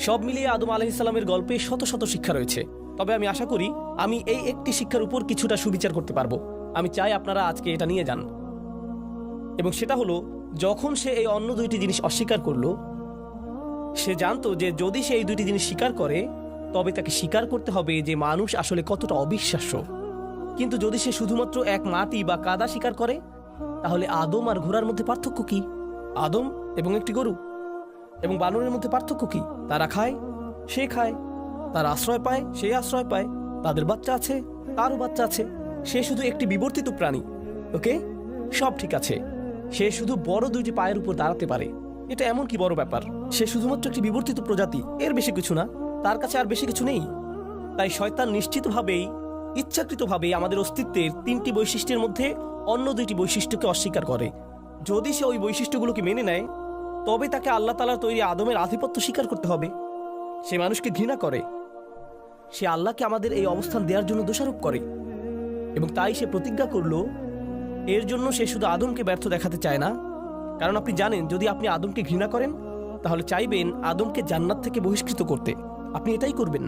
সব মিলিয়ে আদম আলাইহিস সালামের গল্পে শত শত শিক্ষা রয়েছে। তবে আমি আশা করি আমি এই একটি শিক্ষার উপর কিছুটা সুবিচার করতে পারবো। আমি চাই আপনারা আজকে এটা নিয়ে যান, এবং সেটা হলো যখন সে এই অন্য দুইটি জিনিস অস্বীকার করলো, সে জানতো যে যদি সে এই দুইটি জিনিস স্বীকার করে তবে তাকে স্বীকার করতে হবে যে মানুষ আসলে কতটা অবিশ্বাস্য। কিন্তু যদি সে শুধুমাত্র এক মাটি বা কাদা স্বীকার করে, তাহলে আদম আর ঘোড়ার মধ্যে পার্থক্য কি? আদম এবং একটি গরু এবং বানরের মধ্যে পার্থক্য কি? তারা খায়, সে খায়, তার আশ্রয় পায়, সে আশ্রয় পায়, তাদের বাচ্চা আছে, তারও বাচ্চা আছে। সে শুধু একটি বিবর্তিত প্রাণী। ওকে, সব ঠিক আছে। সে শুধু বড় দুইটি পায়ের উপর দাঁড়াতে পারে। এটা এমন কি বড় ব্যাপার? সে শুধুমাত্র একটি বিবর্তিত প্রজাতি, এর বেশি কিছু না। তার কাছে আর বেশি কিছু নেই। তাই শয়তান নিশ্চিতভাবেই ইচ্ছাকৃতভাবেই আমাদের অস্তিত্বের তিনটি বৈশিষ্ট্যের মধ্যে অন্য দুইটি বৈশিষ্ট্যকে অস্বীকার করে। যদি সে ওই বৈশিষ্ট্যগুলোকে মেনে নেয়, তবে তাকে আল্লাহ তাআলার তৈরি আদমের আধিপত্য স্বীকার করতে হবে। সে মানুষকে ঘৃণা করে, সে আল্লাহকে আমাদের এই অবস্থান দেওয়ার জন্য দোষারোপ করে, এবং তাই সে প্রতিজ্ঞা করল। এর জন্য সে শুধু আদমকে ব্যর্থ দেখাতে চায় না, কারণ আপনি জানেন যদি আপনি আদমকে ঘৃণা করেন তাহলে চাইবেন আদমকে জান্নাত থেকে বহিষ্কৃত করতে। আপনি এটাই করবেন।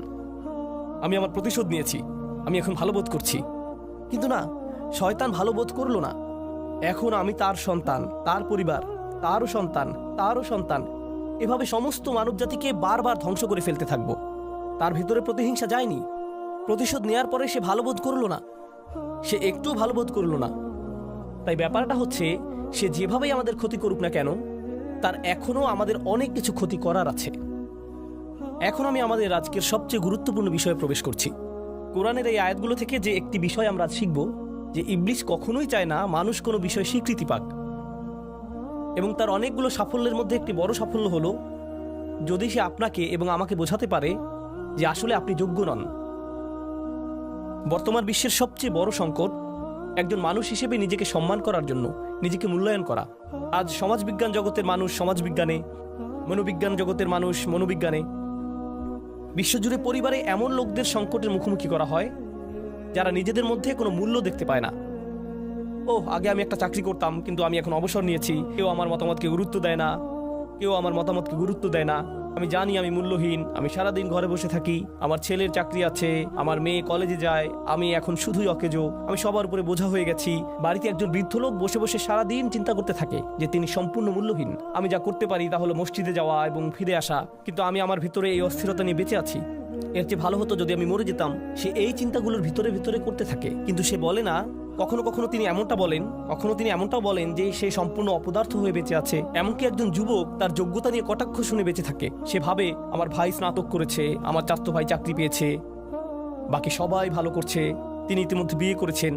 আমি আমার প্রতিশোধ নিয়েছি, আমি এখন ভালো বোধ করছি। কিন্তু না, শয়তান ভালো বোধ করলো না। এখন আমি তার সন্তান, তার পরিবার, তারও সন্তান, তারও সন্তান, এভাবে সমস্ত মানবজাতিকে বারবার ধ্বংস করে ফেলতে থাকব। তার ভিতরে প্রতিহিংসা যায়নি। প্রতিশোধ নেয়ার পরে সে ভালো বোধ করলো না, সে একটুও ভালো বোধ করলো না। তাই ব্যাপারটা হচ্ছে, সে যেভাবেই আমাদের ক্ষতি করুক না কেন, তার এখনো আমাদের অনেক কিছু ক্ষতি করার আছে। এখন আমি আমাদের আজকের সবচেয়ে গুরুত্বপূর্ণ বিষয়ে প্রবেশ করছি। কোরআনের এই আয়াতগুলো থেকে যে একটি বিষয় আমরা শিখব, যে ইবলিস কখনোই চায় না মানুষ কোনো বিষয়ে স্বীকৃতি পাক। এবং তার অনেকগুলো সাফল্যের মধ্যে একটি বড় সাফল্য হলো যদি সে আপনাকে এবং আমাকে বোঝাতে পারে যে আসলে আপনি যোগ্য নন। বর্তমান বিশ্বের সবচেয়ে বড় সংকট একজন মানুষ হিসেবে নিজেকে সম্মান করার জন্য নিজেকে মূল্যায়ন করা। আজ সমাজবিজ্ঞান জগতের মানুষ সমাজবিজ্ঞানে, মনোবিজ্ঞান জগতের মানুষ মনোবিজ্ঞানে, বিশ্বজুড়ে পরিবারে এমন লোকদের সংকটের মুখোমুখি করা হয় যারা নিজেদের মধ্যে কোনো মূল্য দেখতে পায় না। আগে আমি একটা চাকরি করতাম, কিন্তু আমি এখন অবসর নিয়েছি। কেউ আমার মতামতকে গুরুত্ব দেয় না, কেউ আমার মতামতকে গুরুত্ব দেয় না। আমি জানি আমি মূল্যহীন। আমি সারাদিন ঘরে বসে থাকি, আমার ছেলের চাকরি আছে, আমার মেয়ে কলেজে যায়, আমি এখন শুধুই অকেজো, আমি সবার উপরে বোঝা হয়ে গেছি। বাড়িতে একজন বৃদ্ধ লোক বসে বসে সারাদিন চিন্তা করতে থাকে যে তিনি সম্পূর্ণ মূল্যহীন। আমি যা করতে পারি তা হলো মসজিদে যাওয়া এবং ফিরে আসা, কিন্তু আমি আমার ভিতরে এই অস্থিরতা নিয়ে বেঁচে আছি। এর চেয়ে ভালো হতো যদি আমি মরে যেতাম। সে এই চিন্তাগুলোর ভিতরে ভিতরে করতে থাকে, কিন্তু সে বলে না। কখনো কখনো তিনি এমনটাও বলেন যে সে সম্পূর্ণ অপদার্থ হয়ে বেঁচে আছে। এমনকি একজন যুবক তার যোগ্যতা নিয়ে কটাক্ষ শুনে বেঁচে থাকে। সে ভাবে আমার ভাই স্নাতক করেছে, আমার চাচাতো ভাই চাকরি পেয়েছে, বাকি সবাই ভালো করছে, তিনি ইতিমধ্যে বিয়ে করেছেন,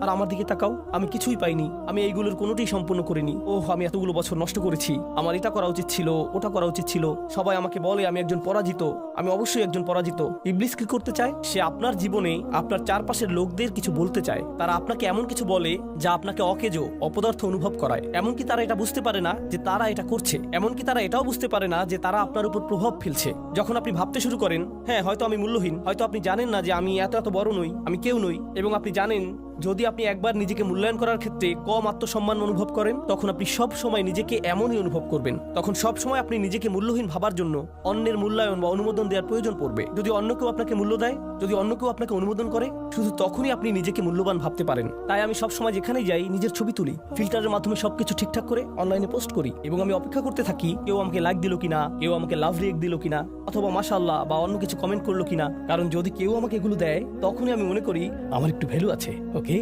আর আমার দিকে তাকাও, আমি কিছুই পাইনি, আমি এইগুলোর কোনোটাই সম্পূর্ণ করিনি। আমি এতগুলো বছর নষ্ট করেছি, আমার এটা করা উচিত ছিল, ওটা করা উচিত ছিল। সবাই আমাকে বলে আমি একজন পরাজিত, আমি অবশ্যই একজন পরাজিত। ইবলিস কি করতে চায়? সে আপনার জীবনে আপনার চারপাশের লোকদের কিছু বলতে চায়। তারা আপনাকে এমন কিছু বলে যা আপনাকে অকেজো, অপদার্থ অনুভব করায়। এমনকি তারা এটা বুঝতে পারে না যে তারা এটা করছে। এমনকি তারা এটাও বুঝতে পারে না যে তারা আপনার উপর প্রভাব ফেলছে। যখন আপনি ভাবতে শুরু করেন, হ্যাঁ হয়তো আমি মূল্যহীন, হয়তো আপনি জানেন না যে আমি এত বড় নই, আমি কেউ নই, এবং আপনি জানেন যদি আপনি একবার নিজেকে মূল্যায়ন করার ক্ষেত্রে কম আত্মসম্মান অনুভব করেন, তখন আপনি সব সময় নিজেকে এমনই অনুভব করবেন। তখন সব সময় আপনি নিজেকে মূল্যহীন ভাবার জন্য অন্যের মূল্যায়ন বা অনুমোদন দেওয়ার প্রয়োজন পড়বে। যদি অন্য কেউ আপনাকে মূল্য দেয়, যদি অন্য কেউ আপনাকে অনুমোদন করে, শুধু তখনই আপনি নিজেকে মূল্যবান ভাবতে পারেন। তাই আমি সব সময় যেখানেই যাই নিজের ছবি তুলি, ফিল্টারের মাধ্যমে সবকিছু ঠিকঠাক করে অনলাইনে পোস্ট করি, এবং আমি অপেক্ষা করতে থাকি কেউ আমাকে লাইক দিল কিনা, কেউ আমাকে লাভ রিয়েক্ট দিল কিনা, অথবা মাশাআল্লাহ বা অন্য কিছু কমেন্ট করলো কিনা। কারণ যদি কেউ আমাকে এগুলো দেয়, তখনই আমি মনে করি আমার একটু ভ্যালু আছে। ওকে,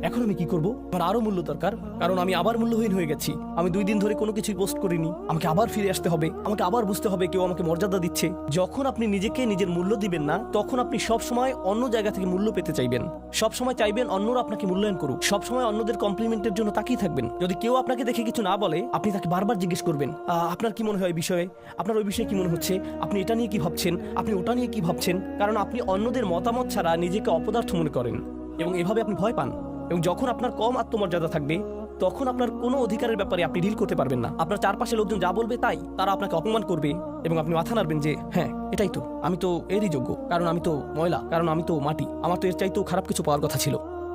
এখন আমি কি করব? আমার আরো মূল্য দরকার, কারণ আমি আবার মূল্যহীন হয়ে গেছি। আমি 2 দিন ধরে কোনো কিছুই পোস্ট করিনি, আমাকে আবার ফিরে আসতে হবে, আমাকে আবার বুঝতে হবে কেউ আমাকে মর্যাদা দিচ্ছে। যখন আপনি নিজেকে নিজের মূল্য দিবেন না, তখন আপনি সব সময় অন্য জায়গা থেকে মূল্য পেতে চাইবেন। সব সময় চাইবেন অন্যরা আপনাকে মূল্যায়ন করুক, সব সময় অন্যদের কমপ্লিমেন্টের জন্য তাকিয়ে থাকবেন। যদি কেউ আপনাকে দেখে কিছু না বলে, আপনি তাকে বারবার জিজ্ঞেস করবেন আপনার কি মনে হয় এই বিষয়ে, আপনার ওই বিষয়ে কি মনে হচ্ছে, আপনি এটা নিয়ে কি ভাবছেন, আপনি ওটা নিয়ে কি ভাবছেন। কারণ আপনি অন্যদের মতামত ছাড়া নিজেকে অপদার্থ মনে করেন, এবং এভাবে আপনি ভয় পান। এবং যখন আপনার কম আত্মমর্যাদা থাকবে, তখন আপনার কোনো অধিকারের ব্যাপারে আপনি ডিল করতে পারবেন না। আপনার চারপাশে লোকজন যা বলবে তাই, তারা আপনাকে অপমান করবে, এবং আপনি মাথা নাড়বেন যে হ্যাঁ এটাই তো, আমি তো এরই যোগ্য, কারণ আমি তো ময়লা, কারণ আমি তো মাটি, আমার তো এর চাইতেও খারাপ কিছু পাওয়ার কথা ছিল।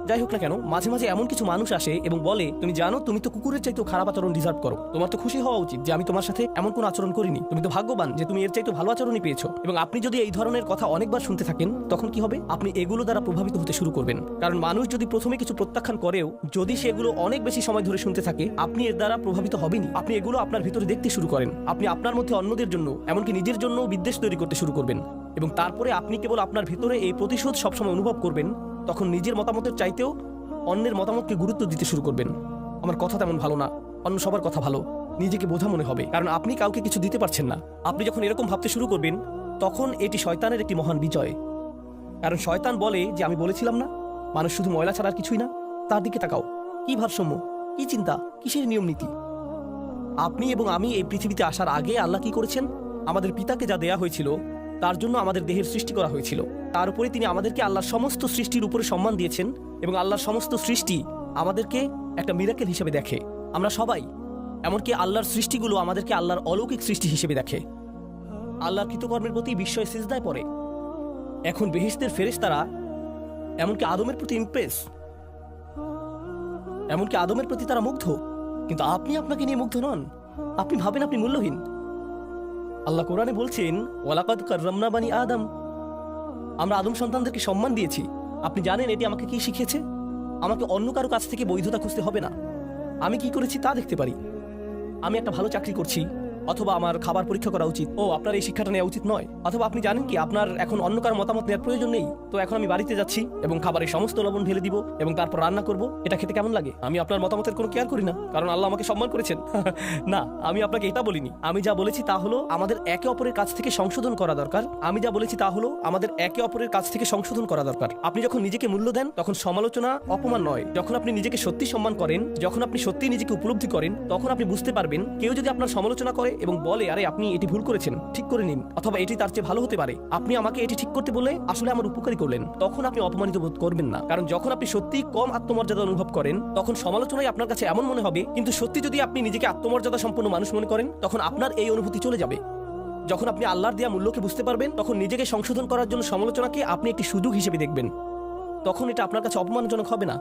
যাই হোক না কেন, মাঝে মাঝে এমন কিছু মানুষ আসে এবং বলে, তুমি জানো তুমি তো কুকুরের চাইতেও খারাপ আচরণ ডিজার্ভ করো, তোমার তো খুশি হওয়া উচিত যে আমি তোমার সাথে এমন কোনো আচরণ করিনি, তুমি তো ভাগ্যবান যে তুমি এর চাইতে ভালো আচরণই পেয়েছো। এবং আপনি যদি এই ধরনের কথা অনেকবার শুনতে থাকেন তখন কি হবে, আপনি এগুলো দ্বারা প্রভাবিত হতে শুরু করবেন। কারণ মানুষ যদি প্রথমে কিছু প্রত্যাখ্যান করেও যদি সেগুলো অনেক বেশি সময় ধরে শুনতে থাকে, আপনি এর দ্বারা প্রভাবিত হবেনই। আপনি এগুলো আপনার ভিতরে দেখতে শুরু করেন, আপনি আপনার মধ্যে অন্যদের জন্য এমনকি নিজের জন্য বিদ্বেষ তৈরি করতে শুরু করবেন, এবং তারপরে আপনি কেবল আপনার ভিতরে এই প্রতিশোধ সবসময় অনুভব করবেন। তখন নিজের মতামতের চাইতেও অন্যের মতামতকে গুরুত্ব দিতে শুরু করবেন। আমার কথা তেমন ভালো না, অন্য সবার কথা ভালো, নিজেকে বোঝা মনে হবে, কারণ আপনি কাউকে কিছু দিতে পারছেন না। আপনি যখন এরকম ভাবতে শুরু করবেন তখন এটি শয়তানের একটি মহান বিজয়। কারণ শয়তান বলে যে আমি বলেছিলাম না, মানুষ শুধু ময়লা ছাড়া আর কিছুই না। তার দিকে তাকাও, কি ভারসাম্য, কি চিন্তা, কিসের নিয়ম নীতি। আপনি এবং আমি এই পৃথিবীতে আসার আগে আল্লাহ কি করেছেন, আমাদের পিতাকে যা দেয়া হয়েছিল তার জন্য আমাদের দেহের সৃষ্টি করা হয়েছিল। তার উপরে তিনি আমাদেরকে আল্লাহর সমস্ত সৃষ্টির উপরে সম্মান দিয়েছেন, এবং আল্লাহর সমস্ত সৃষ্টি আমাদেরকে একটা মিরাকেল হিসেবে দেখে। আমরা সবাই, এমনকি আল্লাহর সৃষ্টিগুলো আমাদেরকে আল্লাহর অলৌকিক সৃষ্টি হিসেবে দেখে। আল্লাহর কৃতকর্মের প্রতি বিস্ময় সিজদায় পড়ে। এখন বেহেশতের ফেরেশতারা এমনকি আদমের প্রতি ইমপ্রেস, এমনকি আদমের প্রতি তারা মুগ্ধ, কিন্তু আপনি আপনাকে নিয়ে মুগ্ধ নন। আপনি ভাবেন আপনি মূল্যহীন। আল্লাহ কোরআনে বলছেন, ওয়ালাকাদ কাররামনা বানি আদম, আমরা আদম সন্তানদেরকে সম্মান দিয়েছি। আপনি জানেন এটি আমাকে কি শিখিয়েছে? আমাকে অন্য কারো কাছ থেকে বৈধতা খুঁজতে হবে না, আমি কি করেছি তা দেখতে পারি। আমি একটা ভালো চাকরি করছি, অথবা আমার খাবার পরীক্ষা করা উচিত, ও আপনার এই শিক্ষাটা নেওয়া উচিত নয়। অথবা আপনি জানেন কি আপনার এখন অন্য কারো মতামত নেওয়ার প্রয়োজন নেই, তো এখন আমি বাড়িতে যাচ্ছি এবং খাবারের সমস্ত লবণ ঢেলে দিব এবং তারপর রান্না করব, এটা খেতে কেমন লাগে। আমি আপনার মতামতের কোনো কেয়ার করি না, কারণ আল্লাহ আমাকে সম্মান করেছেন। না, আমি আপনাকে এটা বলিনি। আমি যা বলেছি তা হলো আমাদের একে অপরের কাছ থেকে সংশোধন করা দরকার। আমি যা বলেছি তা হলো আমাদের একে অপরের কাছ থেকে সংশোধন করা দরকার। আপনি যখন নিজেকে মূল্য দেন তখন সমালোচনা অপমান নয়। যখন আপনি নিজেকে সত্যি সম্মান করেন, যখন আপনি সত্যি নিজেকে উপলব্ধি করেন, তখন আপনি বুঝতে পারবেন কেউ যদি আপনার সমালোচনা করে এবং বলে, আরে আপনি এটি ভুল করেছেন, ঠিক করে নিন, অথবা এটি তার চেয়ে ভালো হতে পারে, আপনি আমাকে এটি ঠিক করতে বলে আসলে আমার উপকারী করলেন, তখন আপনি অপমানিত বোধ করবেন না। কারণ যখন আপনি সত্যি কম আত্মমর্যাদা অনুভব করেন তখন সমালোচনাই আপনার কাছে এমন মনে হবে, কিন্তু সত্যি যদি আপনি নিজেকে আত্মমর্যাদা সম্পন্ন মানুষ মনে করেন তখন আপনার এই অনুভূতি চলে যাবে। যখন আপনি আল্লাহর দেয়া মূল্যকে বুঝতে পারবেন তখন নিজেকে সংশোধন করার জন্য সমালোচনাকে আপনি একটি সুযোগ হিসেবে দেখবেন। তখন এটা আপনার কাছে অপমানজনক হবে না।